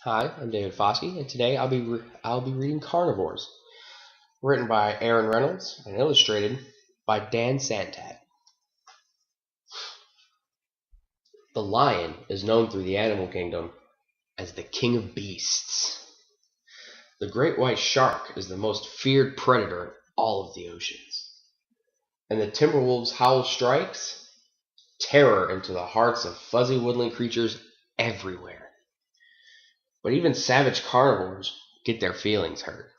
Hi, I'm David Foskey, and today I'll be reading Carnivores, written by Aaron Reynolds and illustrated by Dan Santat. The lion is known through the animal kingdom as the king of beasts. The great white shark is the most feared predator in all of the oceans, and the timber wolf's howl strikes terror into the hearts of fuzzy woodland creatures everywhere. But even savage carnivores get their feelings hurt.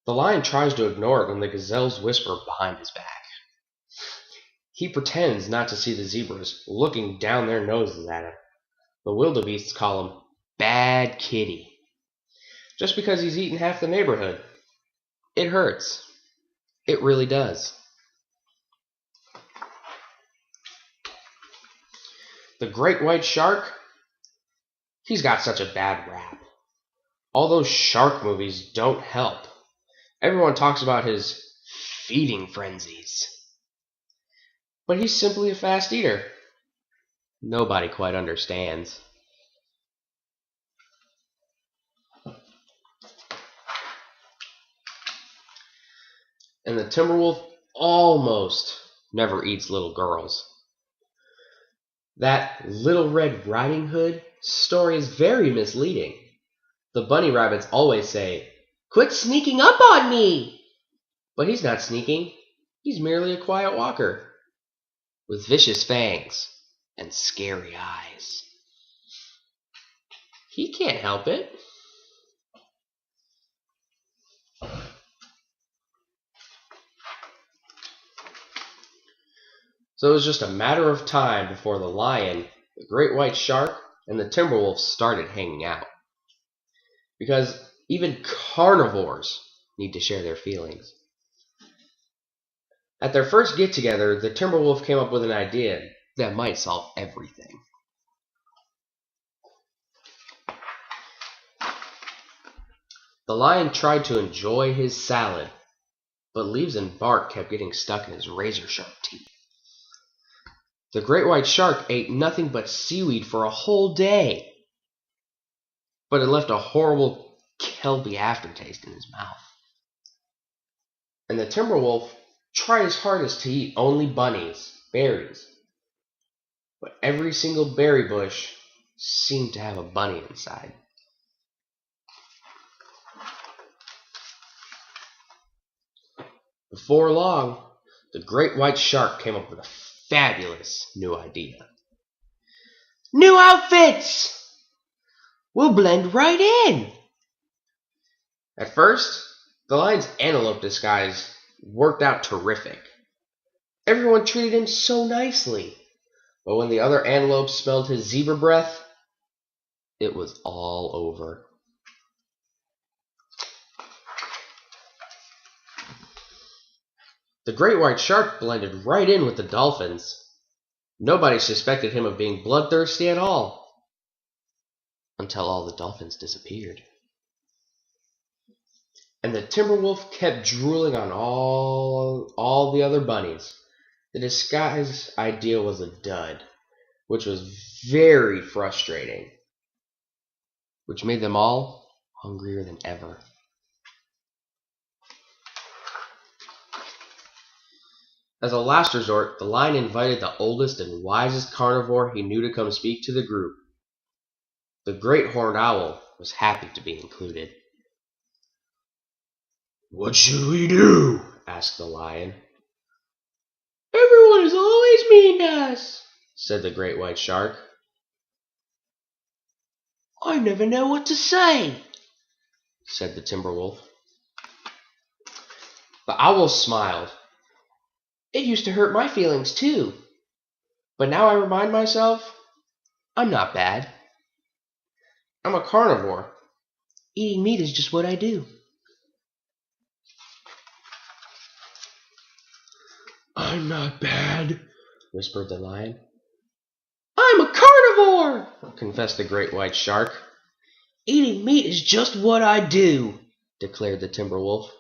The lion tries to ignore it when the gazelles whisper behind his back. He pretends not to see the zebras looking down their noses at him. The wildebeests call him Bad Kitty, just because he's eaten half the neighborhood. It hurts. It really does. The great white shark, he's got such a bad rap. All those shark movies don't help. Everyone talks about his feeding frenzies. But he's simply a fast eater. Nobody quite understands. And the timber wolf almost never eats little girls. That Little Red Riding Hood story is very misleading. The bunny rabbits always say, "Quit sneaking up on me!" But he's not sneaking. He's merely a quiet walker with vicious fangs and scary eyes. He can't help it. So it was just a matter of time before the lion, the great white shark, and the timber wolf started hanging out. Because even carnivores need to share their feelings. At their first get-together, the timber wolf came up with an idea that might solve everything. The lion tried to enjoy his salad, but leaves and bark kept getting stuck in his razor-sharp teeth. The great white shark ate nothing but seaweed for a whole day, but it left a horrible, kelpy aftertaste in his mouth. And the timber wolf tried his hardest to eat only bunnies, berries, but every single berry bush seemed to have a bunny inside. Before long, the great white shark came up with a fabulous new idea. New outfits! We'll blend right in! At first, the lion's antelope disguise worked out terrific. Everyone treated him so nicely. But when the other antelopes smelled his zebra breath, it was all over. The great white shark blended right in with the dolphins. Nobody suspected him of being bloodthirsty at all, until all the dolphins disappeared. And the timber wolf kept drooling on all the other bunnies. The disguise idea was a dud, which was very frustrating, which made them all hungrier than ever. As a last resort, the lion invited the oldest and wisest carnivore he knew to come speak to the group. The great horned owl was happy to be included. "What should we do?" asked the lion. "Everyone is always mean to us," said the great white shark. "I never know what to say," said the timber wolf. The owl smiled. "It used to hurt my feelings too, but now I remind myself I'm not bad. I'm a carnivore. Eating meat is just what I do." "I'm not bad," whispered the lion. "I'm a carnivore," confessed the great white shark. "Eating meat is just what I do," declared the timber wolf.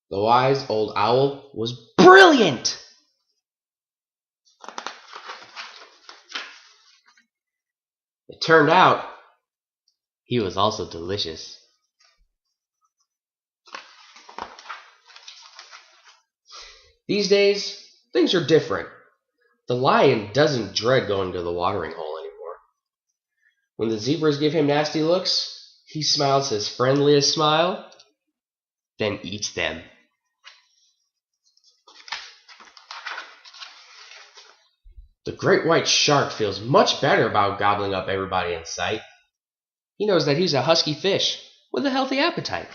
The wise old owl was brilliant. It turned out he was also delicious. These days, things are different. The lion doesn't dread going to the watering hole anymore. When the zebras give him nasty looks, he smiles his friendliest smile, then eats them. The great white shark feels much better about gobbling up everybody in sight. He knows that he's a husky fish with a healthy appetite.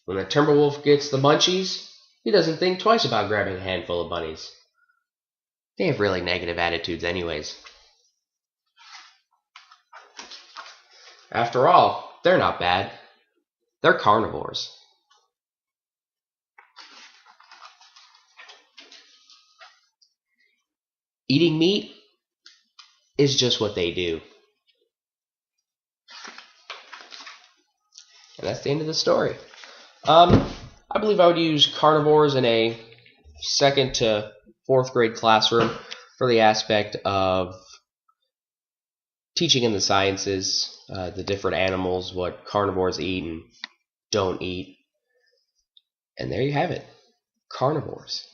When the timber wolf gets the munchies, he doesn't think twice about grabbing a handful of bunnies. They have really negative attitudes anyways. After all, they're not bad. They're carnivores. Eating meat is just what they do. And that's the end of the story. I believe I would use carnivores in a 2nd to 4th grade classroom for the aspect of teaching in the sciences, the different animals, what carnivores eat and don't eat. And there you have it, carnivores.